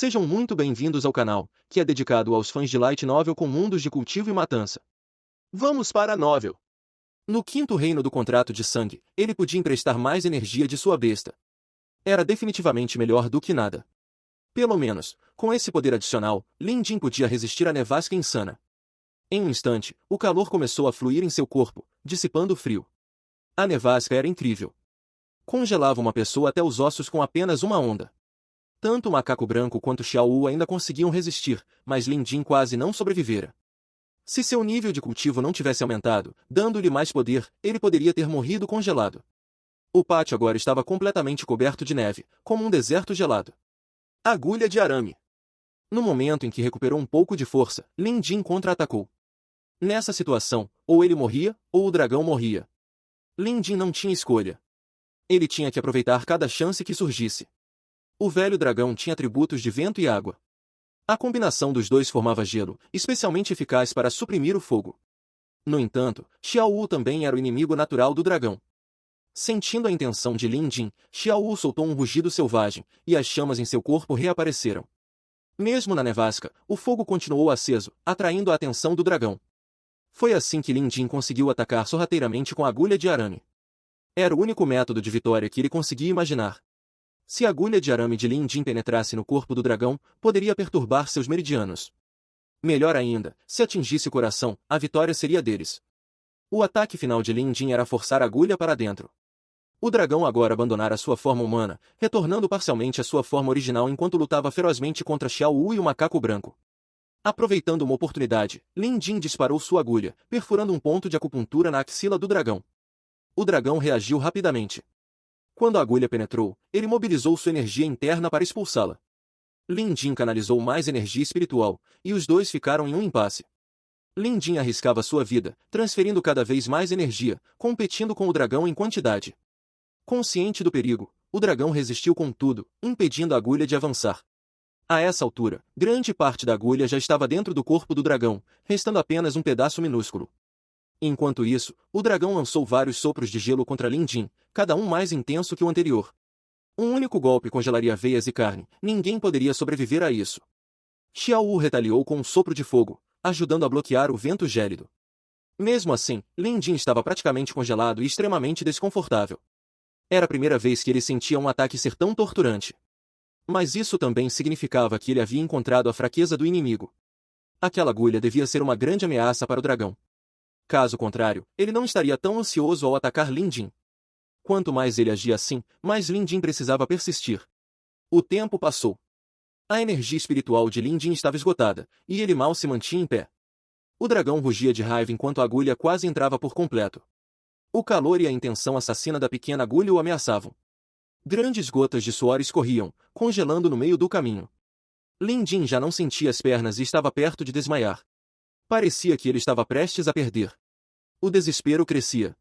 Sejam muito bem-vindos ao canal, que é dedicado aos fãs de Light Novel com mundos de cultivo e matança. Vamos para a novel. No quinto reino do contrato de sangue, ele podia emprestar mais energia de sua besta. Era definitivamente melhor do que nada. Pelo menos, com esse poder adicional, Lin Jin podia resistir à nevasca insana. Em um instante, o calor começou a fluir em seu corpo, dissipando o frio. A nevasca era incrível. Congelava uma pessoa até os ossos com apenas uma onda. Tanto o macaco branco quanto Xiao Wu ainda conseguiam resistir, mas Lin Jin quase não sobrevivera. Se seu nível de cultivo não tivesse aumentado, dando-lhe mais poder, ele poderia ter morrido congelado. O pátio agora estava completamente coberto de neve, como um deserto gelado. Agulha de arame. No momento em que recuperou um pouco de força, Lin Jin contra-atacou. Nessa situação, ou ele morria, ou o dragão morria. Lin Jin não tinha escolha. Ele tinha que aproveitar cada chance que surgisse. O velho dragão tinha atributos de vento e água. A combinação dos dois formava gelo, especialmente eficaz para suprimir o fogo. No entanto, Xiao Wu também era o inimigo natural do dragão. Sentindo a intenção de Lin Jin, Xiao Wu soltou um rugido selvagem, e as chamas em seu corpo reapareceram. Mesmo na nevasca, o fogo continuou aceso, atraindo a atenção do dragão. Foi assim que Lin Jin conseguiu atacar sorrateiramente com a agulha de arame. Era o único método de vitória que ele conseguia imaginar. Se a agulha de arame de Lin Jin penetrasse no corpo do dragão, poderia perturbar seus meridianos. Melhor ainda, se atingisse o coração, a vitória seria deles. O ataque final de Lin Jin era forçar a agulha para dentro. O dragão agora abandonara sua forma humana, retornando parcialmente à sua forma original enquanto lutava ferozmente contra Xiao Wu e o macaco branco. Aproveitando uma oportunidade, Lin Jin disparou sua agulha, perfurando um ponto de acupuntura na axila do dragão. O dragão reagiu rapidamente. Quando a agulha penetrou, ele mobilizou sua energia interna para expulsá-la. Lin Jin canalizou mais energia espiritual, e os dois ficaram em um impasse. Lin Jin arriscava sua vida, transferindo cada vez mais energia, competindo com o dragão em quantidade. Consciente do perigo, o dragão resistiu com tudo, impedindo a agulha de avançar. A essa altura, grande parte da agulha já estava dentro do corpo do dragão, restando apenas um pedaço minúsculo. Enquanto isso, o dragão lançou vários sopros de gelo contra Lin Jin, cada um mais intenso que o anterior. Um único golpe congelaria veias e carne, ninguém poderia sobreviver a isso. Xiao Wu retaliou com um sopro de fogo, ajudando a bloquear o vento gélido. Mesmo assim, Lin Jin estava praticamente congelado e extremamente desconfortável. Era a primeira vez que ele sentia um ataque ser tão torturante. Mas isso também significava que ele havia encontrado a fraqueza do inimigo. Aquela agulha devia ser uma grande ameaça para o dragão. Caso contrário, ele não estaria tão ansioso ao atacar Lin Jin. Quanto mais ele agia assim, mais Lin Jin precisava persistir. O tempo passou. A energia espiritual de Lin Jin estava esgotada, e ele mal se mantinha em pé. O dragão rugia de raiva enquanto a agulha quase entrava por completo. O calor e a intenção assassina da pequena agulha o ameaçavam. Grandes gotas de suor escorriam, congelando no meio do caminho. Lin Jin já não sentia as pernas e estava perto de desmaiar. Parecia que ele estava prestes a perder. O desespero crescia.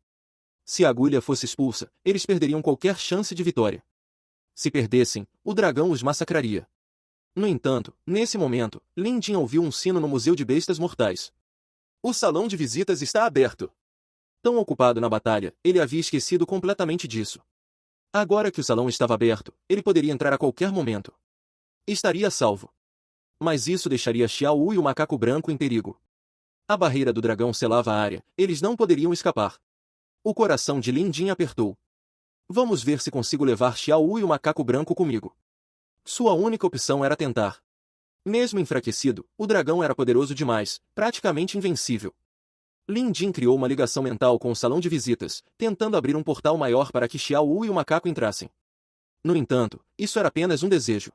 Se a agulha fosse expulsa, eles perderiam qualquer chance de vitória. Se perdessem, o dragão os massacraria. No entanto, nesse momento, Lin Jin ouviu um sino no Museu de Bestas Mortais. O salão de visitas está aberto. Tão ocupado na batalha, ele havia esquecido completamente disso. Agora que o salão estava aberto, ele poderia entrar a qualquer momento. Estaria salvo. Mas isso deixaria Xiao Wu e o macaco branco em perigo. A barreira do dragão selava a área, eles não poderiam escapar. O coração de Lin Jin apertou. Vamos ver se consigo levar Xiao Wu e o macaco branco comigo. Sua única opção era tentar. Mesmo enfraquecido, o dragão era poderoso demais, praticamente invencível. Lin Jin criou uma ligação mental com o salão de visitas, tentando abrir um portal maior para que Xiao Wu e o macaco entrassem. No entanto, isso era apenas um desejo.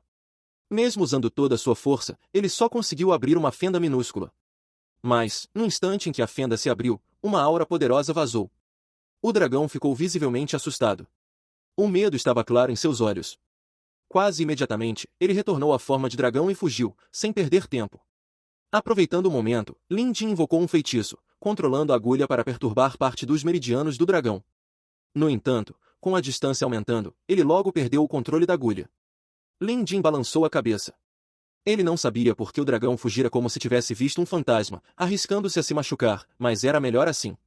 Mesmo usando toda a sua força, ele só conseguiu abrir uma fenda minúscula. Mas, no instante em que a fenda se abriu, uma aura poderosa vazou. O dragão ficou visivelmente assustado. O medo estava claro em seus olhos. Quase imediatamente, ele retornou à forma de dragão e fugiu, sem perder tempo. Aproveitando o momento, Lin Jin invocou um feitiço, controlando a agulha para perturbar parte dos meridianos do dragão. No entanto, com a distância aumentando, ele logo perdeu o controle da agulha. Lin Jin balançou a cabeça. Ele não sabia por que o dragão fugira como se tivesse visto um fantasma, arriscando-se a se machucar, mas era melhor assim.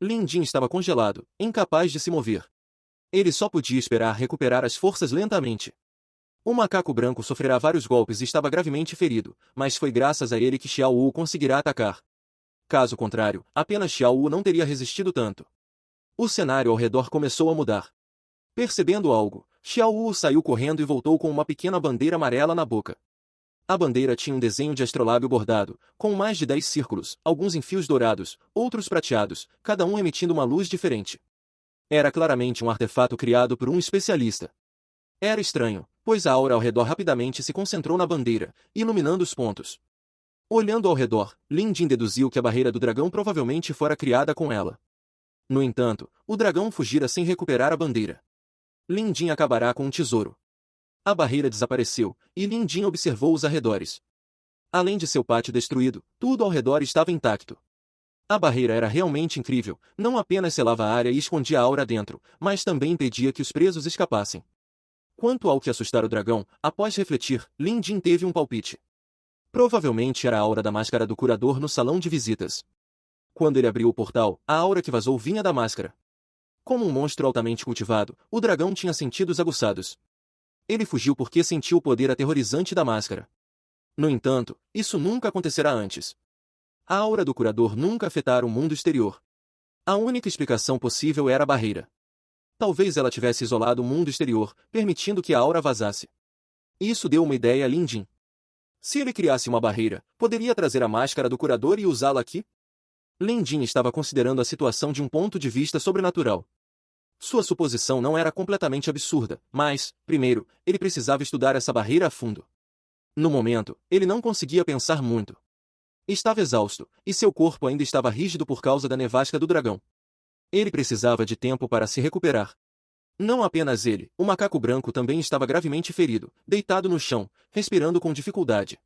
Lin Jin estava congelado, incapaz de se mover. Ele só podia esperar recuperar as forças lentamente. O macaco branco sofrerá vários golpes e estava gravemente ferido, mas foi graças a ele que Xiao Wu conseguirá atacar. Caso contrário, apenas Xiao Wu não teria resistido tanto. O cenário ao redor começou a mudar. Percebendo algo, Xiao Wu saiu correndo e voltou com uma pequena bandeira amarela na boca. A bandeira tinha um desenho de astrolábio bordado, com mais de 10 círculos, alguns em fios dourados, outros prateados, cada um emitindo uma luz diferente. Era claramente um artefato criado por um especialista. Era estranho, pois a aura ao redor rapidamente se concentrou na bandeira, iluminando os pontos. Olhando ao redor, Lin Jin deduziu que a barreira do dragão provavelmente fora criada com ela. No entanto, o dragão fugira sem recuperar a bandeira. Lin Jin acabará com um tesouro. A barreira desapareceu, e Lin Jin observou os arredores. Além de seu pátio destruído, tudo ao redor estava intacto. A barreira era realmente incrível, não apenas selava a área e escondia a aura dentro, mas também impedia que os presos escapassem. Quanto ao que assustar o dragão, após refletir, Lin Jin teve um palpite. Provavelmente era a aura da máscara do curador no salão de visitas. Quando ele abriu o portal, a aura que vazou vinha da máscara. Como um monstro altamente cultivado, o dragão tinha sentidos aguçados. Ele fugiu porque sentiu o poder aterrorizante da máscara. No entanto, isso nunca acontecerá antes. A aura do curador nunca afetara o mundo exterior. A única explicação possível era a barreira. Talvez ela tivesse isolado o mundo exterior, permitindo que a aura vazasse. Isso deu uma ideia a Lin Jin. Se ele criasse uma barreira, poderia trazer a máscara do curador e usá-la aqui? Lin Jin estava considerando a situação de um ponto de vista sobrenatural. Sua suposição não era completamente absurda, mas, primeiro, ele precisava estudar essa barreira a fundo. No momento, ele não conseguia pensar muito. Estava exausto, e seu corpo ainda estava rígido por causa da nevasca do dragão. Ele precisava de tempo para se recuperar. Não apenas ele, o macaco branco também estava gravemente ferido, deitado no chão, respirando com dificuldade.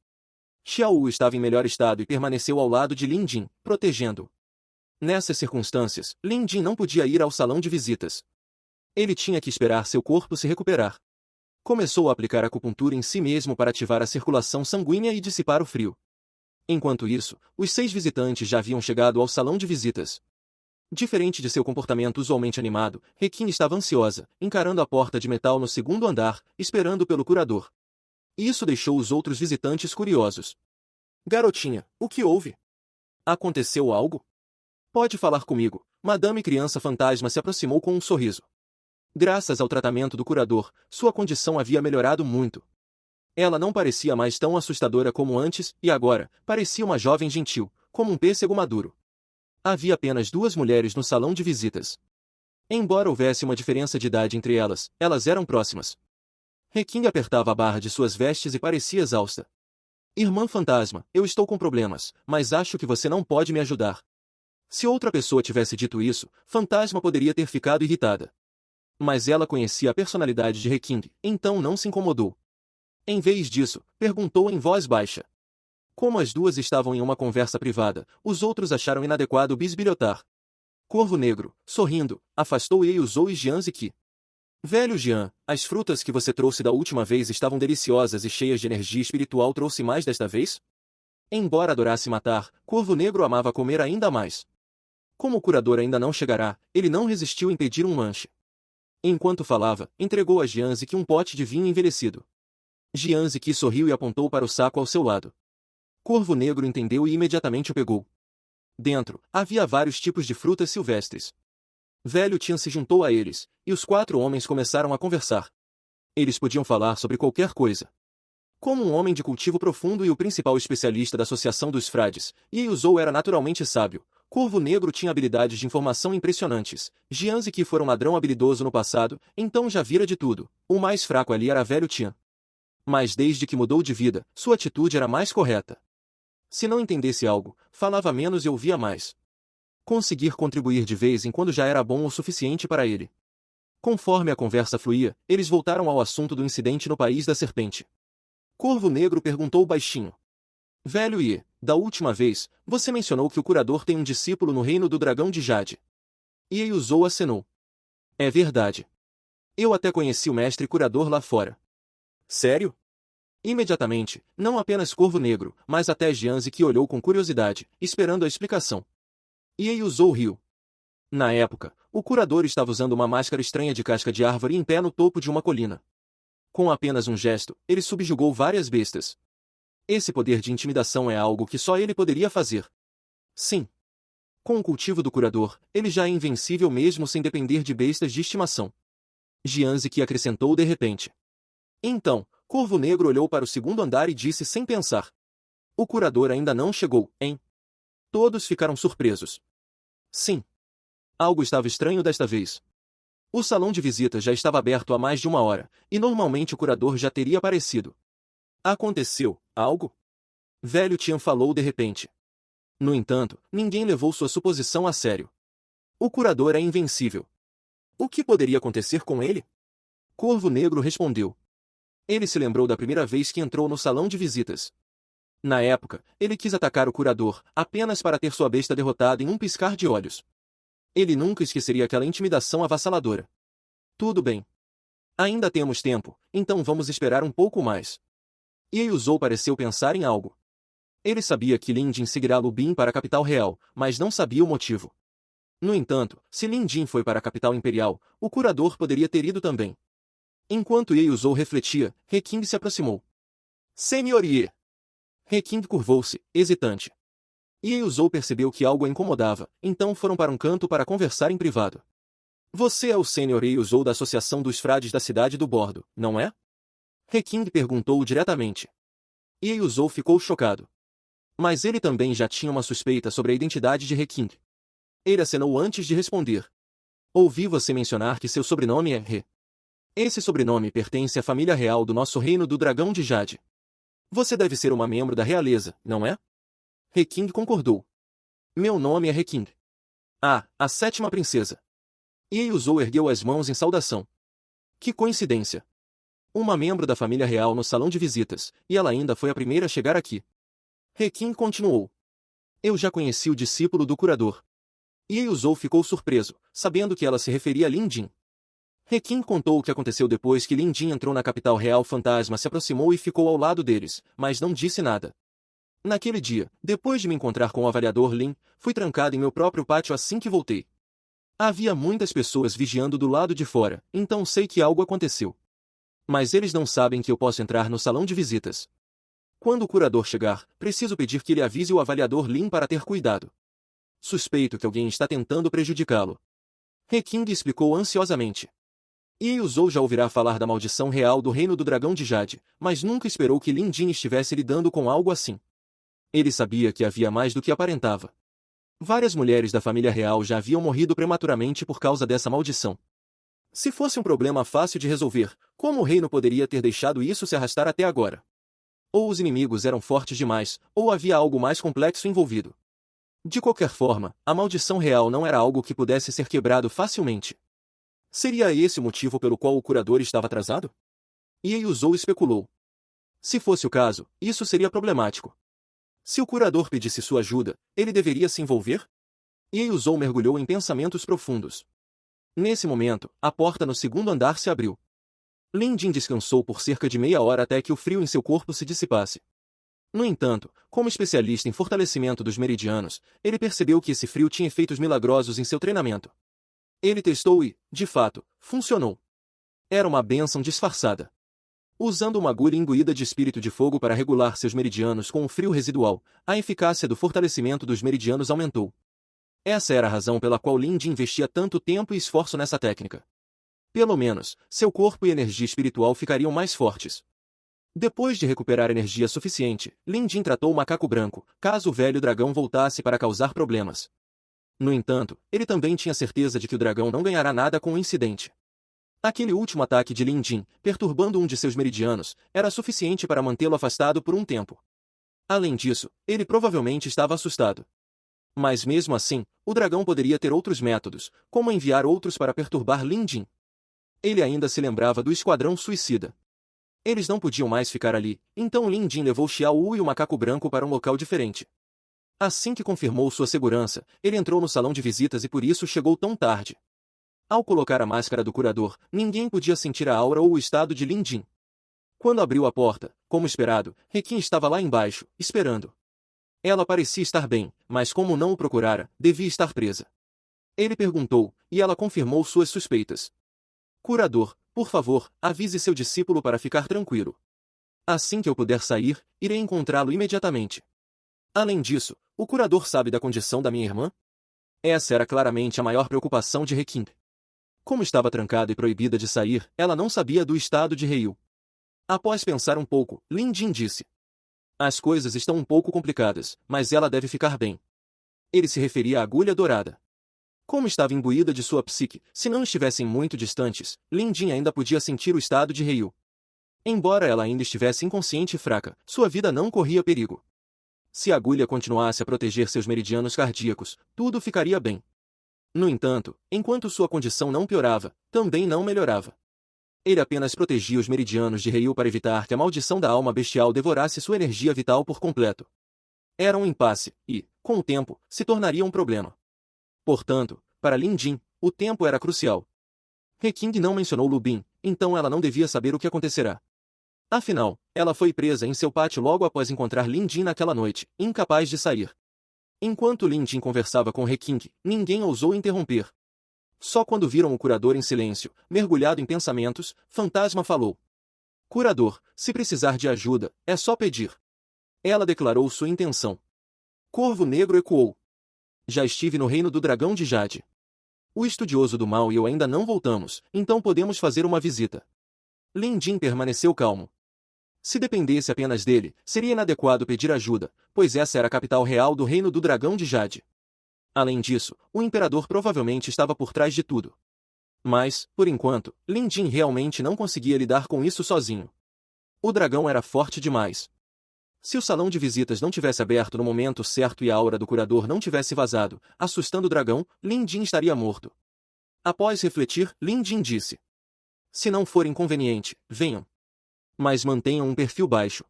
Xiao Wu estava em melhor estado e permaneceu ao lado de Lin Jin, protegendo-o. Nessas circunstâncias, Lin Jin não podia ir ao salão de visitas. Ele tinha que esperar seu corpo se recuperar. Começou a aplicar acupuntura em si mesmo para ativar a circulação sanguínea e dissipar o frio. Enquanto isso, os 6 visitantes já haviam chegado ao salão de visitas. Diferente de seu comportamento usualmente animado, Rekin estava ansiosa, encarando a porta de metal no segundo andar, esperando pelo curador. Isso deixou os outros visitantes curiosos. Garotinha, o que houve? Aconteceu algo? Pode falar comigo. Madame Criança Fantasma se aproximou com um sorriso. Graças ao tratamento do curador, sua condição havia melhorado muito. Ela não parecia mais tão assustadora como antes, e agora, parecia uma jovem gentil, como um pêssego maduro. Havia apenas 2 mulheres no salão de visitas. Embora houvesse uma diferença de idade entre elas, elas eram próximas. Rekin apertava a barra de suas vestes e parecia exausta. Irmã Fantasma, eu estou com problemas, mas acho que você não pode me ajudar. Se outra pessoa tivesse dito isso, Fantasma poderia ter ficado irritada. Mas ela conhecia a personalidade de Rekin, então não se incomodou. Em vez disso, perguntou em voz baixa. Como as duas estavam em uma conversa privada, os outros acharam inadequado bisbilhotar. Corvo Negro, sorrindo, afastou Yeuzou e Jian Ziki. Velho Jian, as frutas que você trouxe da última vez estavam deliciosas e cheias de energia espiritual. Trouxe mais desta vez? Embora adorasse matar, Corvo Negro amava comer ainda mais. Como o curador ainda não chegará, ele não resistiu em pedir um lanche. Enquanto falava, entregou a Jian Ziki um pote de vinho envelhecido. Jian Ziki sorriu e apontou para o saco ao seu lado. Corvo Negro entendeu e imediatamente o pegou. Dentro, havia vários tipos de frutas silvestres. Velho Tian se juntou a eles, e os 4 homens começaram a conversar. Eles podiam falar sobre qualquer coisa. Como um homem de cultivo profundo e o principal especialista da Associação dos Frades, Yeuzou era naturalmente sábio. Corvo Negro tinha habilidades de informação impressionantes. Jian Ziki foi um ladrão habilidoso no passado, então já vira de tudo. O mais fraco ali era Velho Tian. Mas desde que mudou de vida, sua atitude era mais correta. Se não entendesse algo, falava menos e ouvia mais. Conseguir contribuir de vez em quando já era bom o suficiente para ele. Conforme a conversa fluía, eles voltaram ao assunto do incidente no País da Serpente. Corvo Negro perguntou baixinho. Velho Ye, da última vez, você mencionou que o curador tem um discípulo no reino do dragão de Jade. Yeuzou acenou. É verdade. Eu até conheci o mestre curador lá fora. Sério? Imediatamente, não apenas Corvo Negro, mas até Jian Ziki olhou com curiosidade, esperando a explicação. Yeuzou riu. Na época, o curador estava usando uma máscara estranha de casca de árvore em pé no topo de uma colina. Com apenas um gesto, ele subjugou várias bestas. Esse poder de intimidação é algo que só ele poderia fazer. Sim. Com o cultivo do curador, ele já é invencível mesmo sem depender de bestas de estimação. Jianzi acrescentou de repente. Então, Corvo Negro olhou para o segundo andar e disse sem pensar. O curador ainda não chegou, hein? Todos ficaram surpresos. Sim. Algo estava estranho desta vez. O salão de visitas já estava aberto há mais de uma hora, e normalmente o curador já teria aparecido. Aconteceu algo? Velho Tian falou de repente. No entanto, ninguém levou sua suposição a sério. O curador é invencível. O que poderia acontecer com ele? Corvo Negro respondeu. Ele se lembrou da primeira vez que entrou no salão de visitas. Na época, ele quis atacar o curador, apenas para ter sua besta derrotada em um piscar de olhos. Ele nunca esqueceria aquela intimidação avassaladora. Tudo bem. Ainda temos tempo, então vamos esperar um pouco mais. Yeuzou pareceu pensar em algo. Ele sabia que Lin Jin seguirá Lu Bin para a capital real, mas não sabia o motivo. No entanto, se Lin Jin foi para a capital imperial, o curador poderia ter ido também. Enquanto Yeuzou refletia, He King se aproximou. Senhorie! He King curvou-se, hesitante. Yeuzou percebeu que algo a incomodava, então foram para um canto para conversar em privado. Você é o Sênior Yeuzou da Associação dos Frades da Cidade do Bordo, não é? He King perguntou diretamente. Yeuzou ficou chocado. Mas ele também já tinha uma suspeita sobre a identidade de He King. Ele acenou antes de responder. Ouvi você mencionar que seu sobrenome é He. Esse sobrenome pertence à família real do nosso reino do Dragão de Jade. Você deve ser uma membro da realeza, não é? He King concordou. Meu nome é He King. Ah, a sétima princesa. Yeuzou ergueu as mãos em saudação. Que coincidência. Uma membro da família real no salão de visitas, e ela ainda foi a primeira a chegar aqui. He King continuou. Eu já conheci o discípulo do curador. Yeuzou ficou surpreso, sabendo que ela se referia a Lin Jin. He King contou o que aconteceu depois que Lin Jin entrou na capital real fantasma, se aproximou e ficou ao lado deles, mas não disse nada. Naquele dia, depois de me encontrar com o avaliador Lin, fui trancado em meu próprio pátio assim que voltei. Havia muitas pessoas vigiando do lado de fora, então sei que algo aconteceu. Mas eles não sabem que eu posso entrar no salão de visitas. Quando o curador chegar, preciso pedir que ele avise o avaliador Lin para ter cuidado. Suspeito que alguém está tentando prejudicá-lo. He King explicou ansiosamente. Yeuzou já ouvirá falar da maldição real do reino do dragão de Jade, mas nunca esperou que Lin Jin estivesse lidando com algo assim. Ele sabia que havia mais do que aparentava. Várias mulheres da família real já haviam morrido prematuramente por causa dessa maldição. Se fosse um problema fácil de resolver, como o reino poderia ter deixado isso se arrastar até agora? Ou os inimigos eram fortes demais, ou havia algo mais complexo envolvido. De qualquer forma, a maldição real não era algo que pudesse ser quebrado facilmente. Seria esse o motivo pelo qual o curador estava atrasado? Yeuzou especulou. Se fosse o caso, isso seria problemático. Se o curador pedisse sua ajuda, ele deveria se envolver? Yeuzou mergulhou em pensamentos profundos. Nesse momento, a porta no segundo andar se abriu. Lin Jin descansou por cerca de meia hora até que o frio em seu corpo se dissipasse. No entanto, como especialista em fortalecimento dos meridianos, ele percebeu que esse frio tinha efeitos milagrosos em seu treinamento. Ele testou e, de fato, funcionou. Era uma bênção disfarçada. Usando uma agulha imbuída de espírito de fogo para regular seus meridianos com o frio residual, a eficácia do fortalecimento dos meridianos aumentou. Essa era a razão pela qual Lin Jin investia tanto tempo e esforço nessa técnica. Pelo menos, seu corpo e energia espiritual ficariam mais fortes. Depois de recuperar energia suficiente, Lin Jin tratou o macaco branco, caso o velho dragão voltasse para causar problemas. No entanto, ele também tinha certeza de que o dragão não ganhará nada com o incidente. Aquele último ataque de Lin Jin, perturbando um de seus meridianos, era suficiente para mantê-lo afastado por um tempo. Além disso, ele provavelmente estava assustado. Mas mesmo assim, o dragão poderia ter outros métodos, como enviar outros para perturbar Lin Jin. Ele ainda se lembrava do esquadrão suicida. Eles não podiam mais ficar ali, então Lin Jin levou Xiao Wu e o macaco branco para um local diferente. Assim que confirmou sua segurança, ele entrou no salão de visitas e por isso chegou tão tarde. Ao colocar a máscara do curador, ninguém podia sentir a aura ou o estado de Lin Jin. Quando abriu a porta, como esperado, He King estava lá embaixo, esperando. Ela parecia estar bem, mas como não o procurara, devia estar presa. Ele perguntou, e ela confirmou suas suspeitas. Curador, Por favor, avise seu discípulo para ficar tranquilo. Assim que eu puder sair, irei encontrá-lo imediatamente. Além disso, o curador sabe da condição da minha irmã? Essa era claramente a maior preocupação de Reking. Como estava trancada e proibida de sair, ela não sabia do estado de Ryu. Após pensar um pouco, Lin Jin disse: as coisas estão um pouco complicadas, mas ela deve ficar bem. Ele se referia à agulha dourada. Como estava imbuída de sua psique, se não estivessem muito distantes, Lin Jin ainda podia sentir o estado de Ryu. Embora ela ainda estivesse inconsciente e fraca, sua vida não corria perigo. Se a agulha continuasse a proteger seus meridianos cardíacos, tudo ficaria bem. No entanto, enquanto sua condição não piorava, também não melhorava. Ele apenas protegia os meridianos de Ryu para evitar que a maldição da alma bestial devorasse sua energia vital por completo. Era um impasse, e, com o tempo, se tornaria um problema. Portanto, para Lin Jin, o tempo era crucial. Reking não mencionou Lubin, então ela não devia saber o que acontecerá. Afinal, ela foi presa em seu pátio logo após encontrar Lin Jin naquela noite, incapaz de sair. Enquanto Lin Jin conversava com Reking, ninguém ousou interromper. Só quando viram o curador em silêncio, mergulhado em pensamentos, Fantasma falou: curador, se precisar de ajuda, é só pedir. Ela declarou sua intenção. Corvo Negro ecoou: já estive no reino do dragão de Jade. O estudioso do mal e eu ainda não voltamos, então podemos fazer uma visita. Lin Jin permaneceu calmo. Se dependesse apenas dele, seria inadequado pedir ajuda, pois essa era a capital real do reino do dragão de Jade. Além disso, o imperador provavelmente estava por trás de tudo. Mas, por enquanto, Lin Jin realmente não conseguia lidar com isso sozinho. O dragão era forte demais. Se o salão de visitas não tivesse aberto no momento certo e a aura do curador não tivesse vazado, assustando o dragão, Lin Jin estaria morto. Após refletir, Lin Jin disse: se não for inconveniente, venham. Mas mantenham um perfil baixo.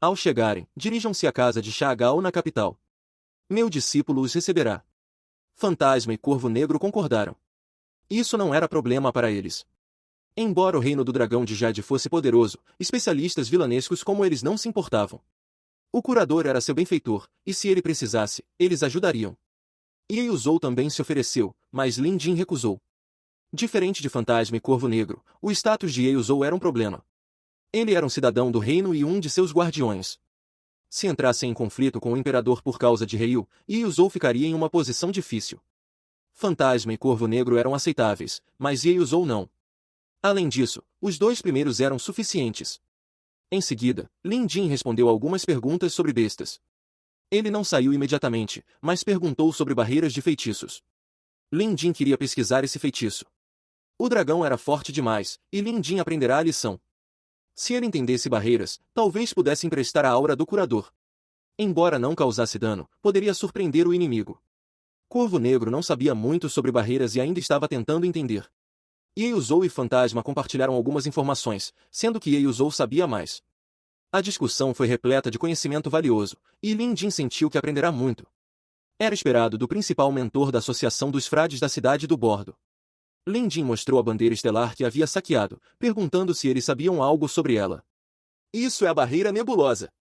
Ao chegarem, dirijam-se à casa de Shagao na capital. Meu discípulo os receberá. Fantasma e Corvo Negro concordaram. Isso não era problema para eles. Embora o reino do dragão de Jade fosse poderoso, especialistas vilanescos como eles não se importavam. O curador era seu benfeitor, e se ele precisasse, eles ajudariam. Yeuzou também se ofereceu, mas Lin Jin recusou. Diferente de Fantasma e Corvo Negro, o status de Yeuzou era um problema. Ele era um cidadão do reino e um de seus guardiões. Se entrasse em conflito com o imperador por causa de Ryu, Yeuzou ficaria em uma posição difícil. Fantasma e Corvo Negro eram aceitáveis, mas Yeuzou não. Além disso, os dois primeiros eram suficientes. Em seguida, Lin Jin respondeu algumas perguntas sobre bestas. Ele não saiu imediatamente, mas perguntou sobre barreiras de feitiços. Lin Jin queria pesquisar esse feitiço. O dragão era forte demais, e Lin Jin aprenderá a lição. Se ele entendesse barreiras, talvez pudesse emprestar a aura do curador. Embora não causasse dano, poderia surpreender o inimigo. Corvo Negro não sabia muito sobre barreiras e ainda estava tentando entender. Yeuzou e Fantasma compartilharam algumas informações, sendo que Yeuzou sabia mais. A discussão foi repleta de conhecimento valioso, e Lin Jin sentiu que aprenderá muito. Era esperado do principal mentor da Associação dos Frades da cidade do Bordo. Lin Jin mostrou a bandeira estelar que havia saqueado, perguntando se eles sabiam algo sobre ela. Isso é a barreira nebulosa!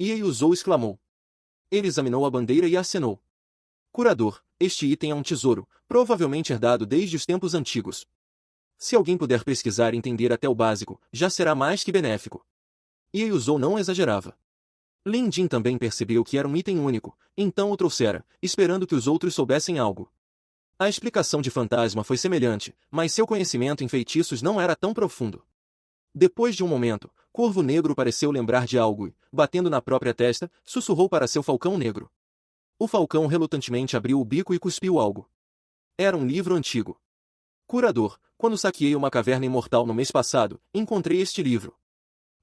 Yeuzou exclamou. Ele examinou a bandeira e acenou. Curador, este item é um tesouro, provavelmente herdado desde os tempos antigos. Se alguém puder pesquisar e entender até o básico, já será mais que benéfico. Yeuzou não exagerava. Lin Jin também percebeu que era um item único, então o trouxera, esperando que os outros soubessem algo. A explicação de Fantasma foi semelhante, mas seu conhecimento em feitiços não era tão profundo. Depois de um momento, Corvo Negro pareceu lembrar de algo e, batendo na própria testa, sussurrou para seu falcão negro. O falcão relutantemente abriu o bico e cuspiu algo. Era um livro antigo. Curador, quando saqueei uma caverna imortal no mês passado, encontrei este livro.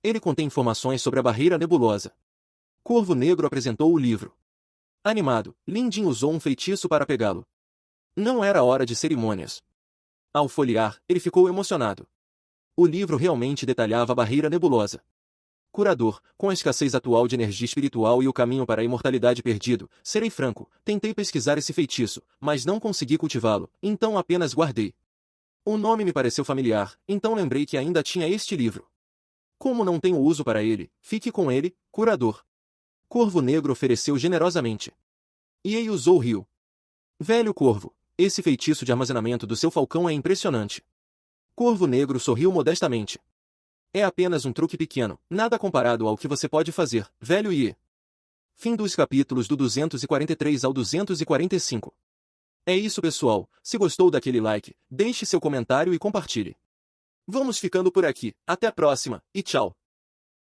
Ele contém informações sobre a barreira nebulosa. Corvo Negro apresentou o livro. Animado, Lin Jin usou um feitiço para pegá-lo. Não era hora de cerimônias. Ao folhear, ele ficou emocionado. O livro realmente detalhava a barreira nebulosa. Curador, com a escassez atual de energia espiritual e o caminho para a imortalidade perdido, serei franco, tentei pesquisar esse feitiço, mas não consegui cultivá-lo, então apenas guardei. O nome me pareceu familiar, então lembrei que ainda tinha este livro. Como não tenho uso para ele, fique com ele, curador. Corvo Negro ofereceu generosamente. Yeuzou riu. Velho Corvo, esse feitiço de armazenamento do seu falcão é impressionante. Corvo Negro sorriu modestamente. É apenas um truque pequeno, nada comparado ao que você pode fazer, velho e... Fim dos capítulos do 243 ao 245. É isso, pessoal. Se gostou daquele like, deixe seu comentário e compartilhe. Vamos ficando por aqui. Até a próxima, e tchau!